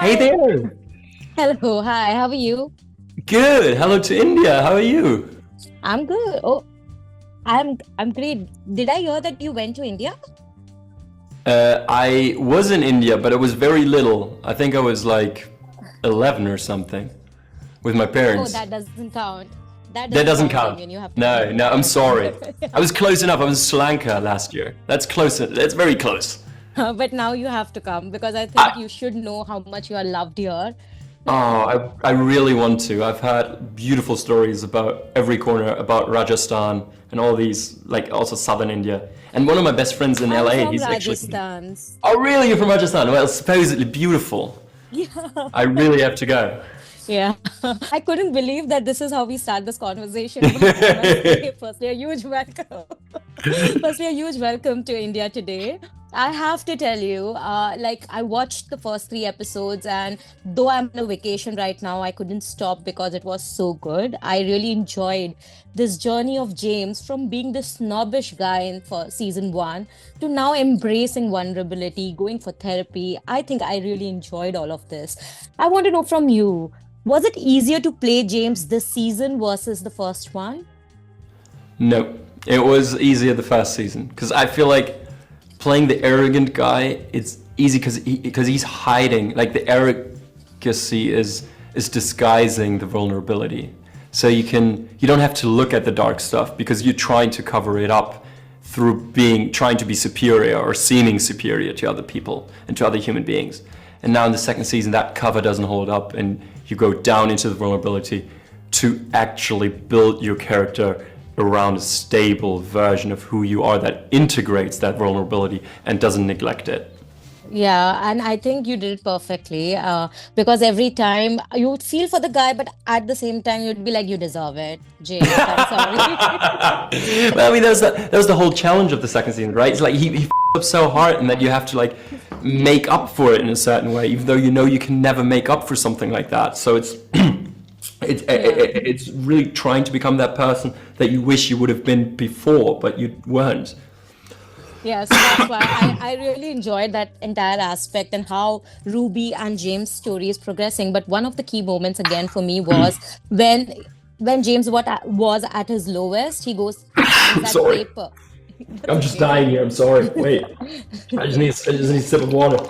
Hey Hi. there. Hello. Hi. How are you? Good. Hello to India. How are you? I'm good. Oh, I'm great. Did I hear that you went to India? I was in India, but it was very little. I think I was like 11 or something with my Oh, parents. that doesn't count. That That doesn't doesn't count, count. Damien. You have to No, come. no, I'm Okay. sorry. I was close enough. I was in Sri Lanka last year. That's close. That's very close. But now you have to come because I think I, you should know how much you are loved here. I really want to. I've heard beautiful stories about every corner, about Rajasthan and all these, like also southern India. And one of my best friends in I'm LA, from he's actually from. Rajasthan. Oh, really? You're from Rajasthan? Well, supposedly beautiful. Yeah. I really have to go. Yeah. I couldn't believe that this is how we start this conversation, but I must say, firstly, a huge welcome. Firstly, a huge welcome to India today. I have to tell you, like I watched the first three episodes, and though I'm on a vacation right now, I couldn't stop because it was so good. I really enjoyed this journey of James from being this snobbish guy in for season one to now embracing vulnerability, going for therapy. I think I really enjoyed all of this. I want to know from you, was it easier to play James this season versus the first one? No, it was easier the first season because I feel like playing the arrogant guy, it's easy because he's hiding. Like the arrogancy is disguising the vulnerability. So you don't have to look at the dark stuff because you're trying to cover it up through being trying to be superior or seeming superior to other people and to other human beings. And now in the second season, that cover doesn't hold up, and you go down into the vulnerability to actually build your character around a stable version of who you are that integrates that vulnerability and doesn't neglect it. Yeah, and I think you did it perfectly. Because every time you would feel for the guy, but at the same time, you'd be like, you deserve it, James. I'm sorry. Well, I mean, that was the whole challenge of the second season, right? It's like he f***ed up so hard, and that you have to like make up for it in a certain way, even though you know you can never make up for something like that. So Yeah. it's really trying to become that person that you wish you would have been before, but you weren't. Yeah, so that's why I really enjoyed that entire aspect and how Ruby and James' story is progressing. But one of the key moments again for me was when when James was at his lowest, he finds I'm that sorry. paper. That's I'm just okay. dying here. I'm sorry. Wait. I just need a sip of water.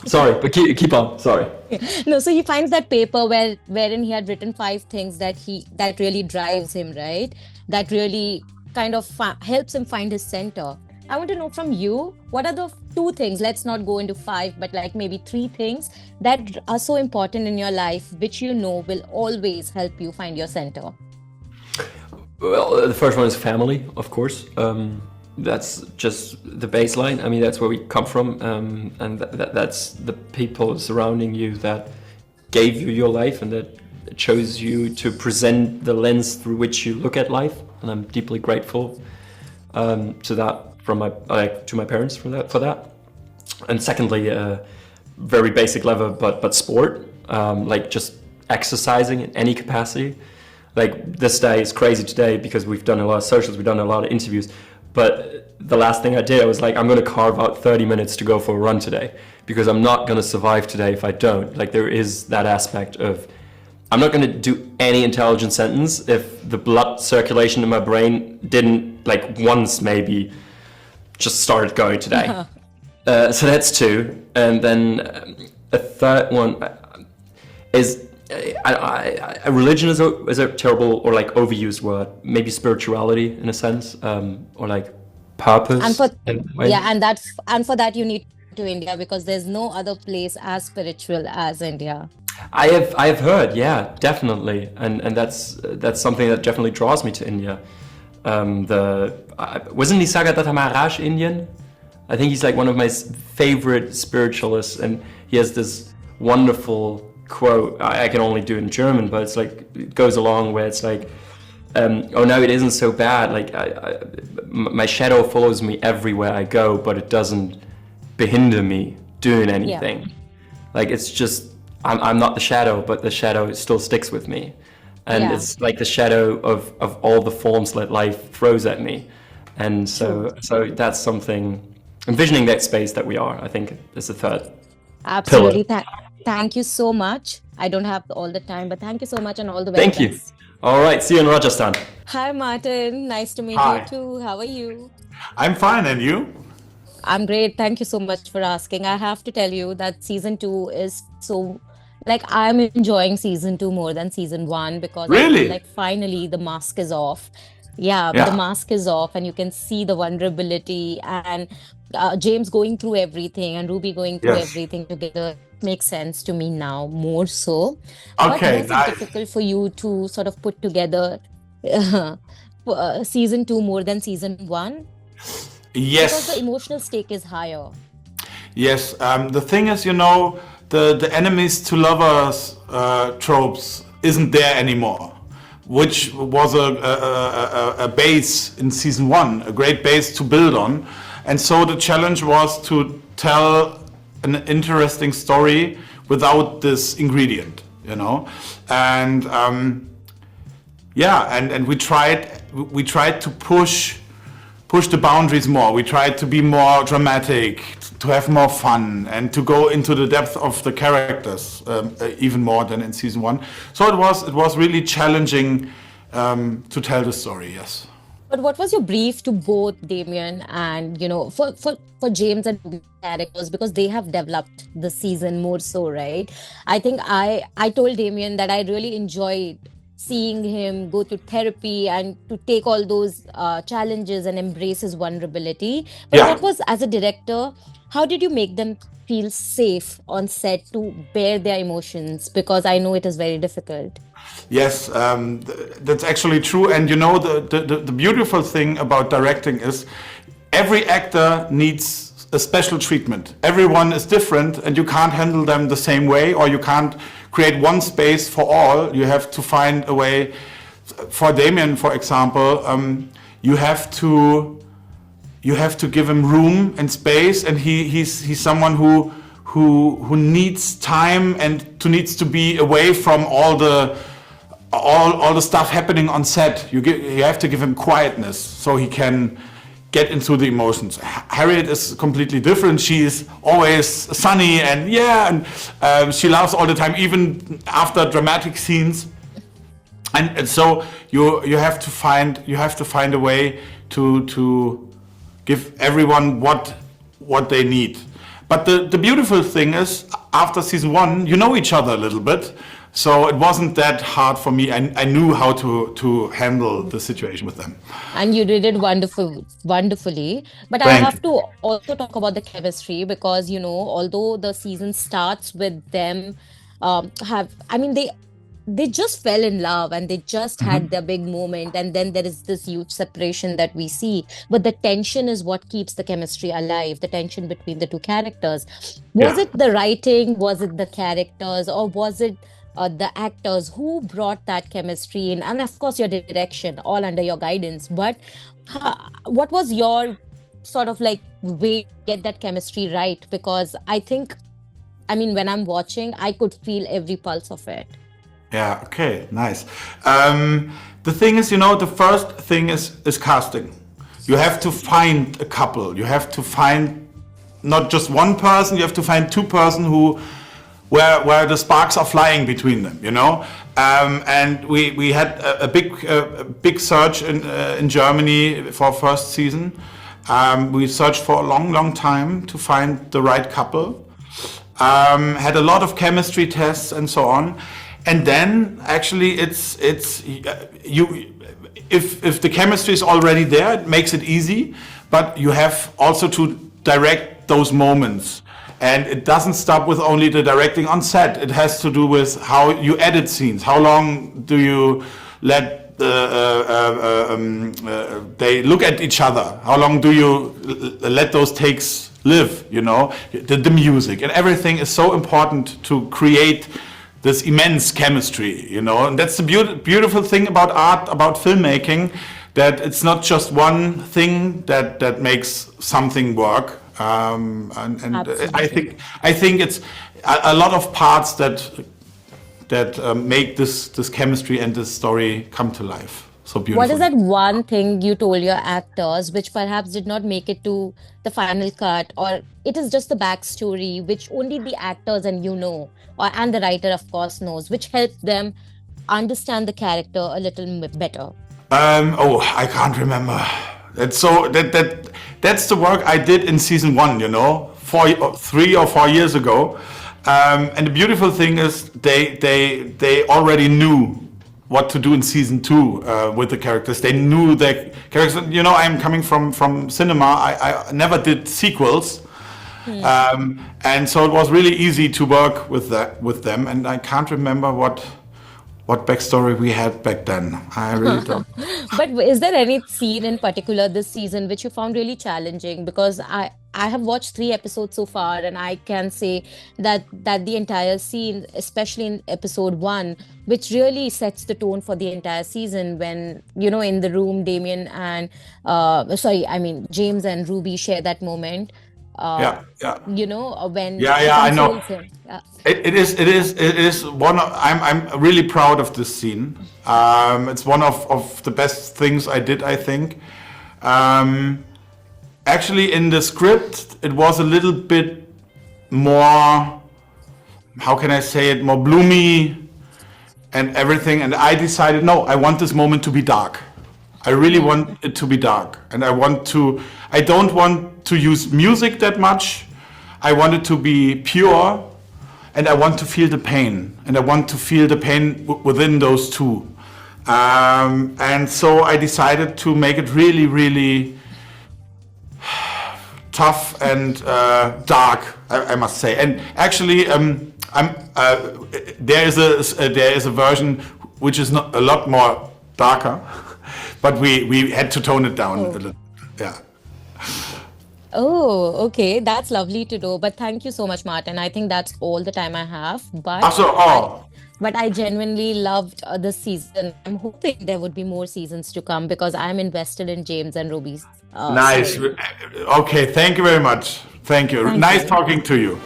Sorry, but keep on. Sorry. No, so he finds that paper wherein he had written five things that really drives him, right? That really kind of helps him find his center. I want to know from you, what are the two things? Let's not go into five, but like maybe three things that are so important in your life, which you know will always help you find your center. Well, the first one is family, of course. That's just the baseline. I mean, that's where we come from, and that's the people surrounding you that gave you your life and that chose you to present the lens through which you look at life. And I'm deeply grateful to that from my to my parents for that. And secondly, very basic level, but sport, like just exercising in any capacity. Like this day is crazy today because we've done a lot of socials, we've done a lot of interviews. But the last thing I did, I was like, I'm going to carve out 30 minutes to go for a run today because I'm not going to survive today if I don't. Like there is that aspect of I'm not going to do any intelligent sentence if the blood circulation in my brain didn't like once maybe just started going today. So that's two, and then a third one is religion is a terrible or like overused word. Maybe spirituality in a sense, or like And purpose for in a way. yeah, and for that you need to India because there's no other place as spiritual as India. I have heard, yeah, definitely, and that's something that definitely draws me to India. The wasn't Nisargadatta Maharaj Indian? I think he's like one of my favorite spiritualists, and he has this wonderful quote. I can only do it in German, but it's like it goes along where it's like, "Oh no, it isn't so bad. Like my shadow follows me everywhere I go, but it doesn't behinder me doing Yeah. anything. Like it's just I'm not the shadow, but the shadow still sticks with me, and Yeah. it's like the shadow of all the forms that life throws at me, and True. so that's something envisioning that space that we are. I think is the third pillar. Absolutely. Thank you so much. I don't have all the time, but thank you so much and all the very Thank you. best. All right, see you in Rajasthan. Hi, Martin. Nice to meet you Hi, too. How are you? I'm fine, and you? I'm great. Thank you so much for asking. I have to tell you that season two is so, like, I'm enjoying season two more than season one because I feel Really? like finally the mask is off. Yeah, the Yeah. mask is off, and you can see the vulnerability and James going through everything and Ruby going through Yes. everything together. Makes sense to me now more so. But Okay, was it nice. difficult for you to sort of put together season two more than season one? Because the Yes, emotional stake is higher. yes. The thing is, the enemies to lovers tropes isn't there anymore, which was a base in season one, a great base to build on. And so the challenge was to tell an interesting story without this ingredient, and yeah, and we tried to push the boundaries more. We tried to be more dramatic, to have more fun, and to go into the depth of the characters even more than in season one. So it was really challenging to tell the story. Yes. But what was your brief to both Damien and, for James and Ruby characters because they have developed the season more so, right? I think I told Damien that I really enjoyed seeing him go to therapy and to take all those challenges and embrace his vulnerability. But Yeah. what was, as a director, how did you make them feel safe on set to bear their emotions? Because I know it is very difficult. Yes, that's actually true. And the beautiful thing about directing is every actor needs a special treatment. Everyone is different, and you can't handle them the same way, or you can't create one space for all. You have to find a way. For Damien, for example, you have to give him room and space, and he's someone who needs time and needs to be away from all the stuff happening on set. You have to give him quietness so he can get into the emotions. Harriet is completely different. She is always sunny and she laughs all the time, even after dramatic scenes. And so you have to find a way to give everyone what they need. But the beautiful thing is, after season one, you know each other a little bit, so it wasn't that hard for me. I knew how to handle the situation with them. And you did it wonderfully. But I Thank have you. to also talk about the chemistry because, although the season starts with them, I mean, they just fell in love and they just had their big moment, and then there is this huge separation that we see. But the tension is what keeps the chemistry alive, the tension between the two characters. Was Yeah. it the writing? Was it the characters? Or was it the actors who brought that chemistry in? And of course, your direction, all under your guidance. But what was your sort of like way to get that chemistry right? Because I mean, when I'm watching, I could feel every pulse of it. Yeah. Okay. Nice. The thing is, the first thing is casting. You have to find a couple. You have to find not just one person. You have to find two person where the sparks are flying between them. And we had a big search in Germany for first season. We searched for a long time to find the right couple. Had a lot of chemistry tests and so on. And then actually it's you if the chemistry is already there, it makes it easy, but you have also to direct those moments. And it doesn't stop with only the directing on set. It has to do with how you edit scenes. How long do you let they look at each other? How long do you let those takes live? The music and everything is so important to create this immense chemistry, and that's the beautiful thing about art, about filmmaking, that it's not just one thing that makes something work. And Absolutely. I think it's a lot of parts that make this chemistry and this story come to life. so What is beautifully. that one thing you told your actors which perhaps did not make it to the final cut, or it is just the backstory which only the actors and and the writer, of course, knows, which helped them understand the character a little better? Oh, I can't remember. That's the work I did in season 1. 3 or 4 years ago. And the beautiful thing is they already knew what to do in season 2 with the characters. They knew the characters. I'm coming from cinema. I never did sequels. And so it was really easy to work with them. And I can't remember what backstory we had back then. I really don't. But is there any scene in particular this season which you found really challenging? Because I have watched 3 episodes so far, and I can say that the entire scene, especially in episode 1, which really sets the tone for the entire season, when in the room, Damien and James and Ruby share that moment. Yeah, yeah. When Yeah, she yeah, I know. consoles him. Yeah. It is one of, I'm really proud of this scene. It's one of the best things I did, I think. Actually, in the script, it was a little bit more, how can I say it, more bloomy and everything. And I decided, no, I want this moment to be dark. I really want it to be dark. And I don't want to use music that much. I want it to be pure. And I want to feel the pain. And I want to feel the pain within those two. And so I decided to make it really, really tough and dark, I must say. And actually, there is a version which is not a lot more darker, but we had to tone it down a little. Yeah. Oh, okay. That's lovely to know. But thank you so much, Martin. I think that's all the time I have. But I genuinely loved this season. I'm hoping there would be more seasons to come because I'm invested in James and Ruby's Nice. story. Okay, thank you very much. Thank you. Thank Nice you. talking to you.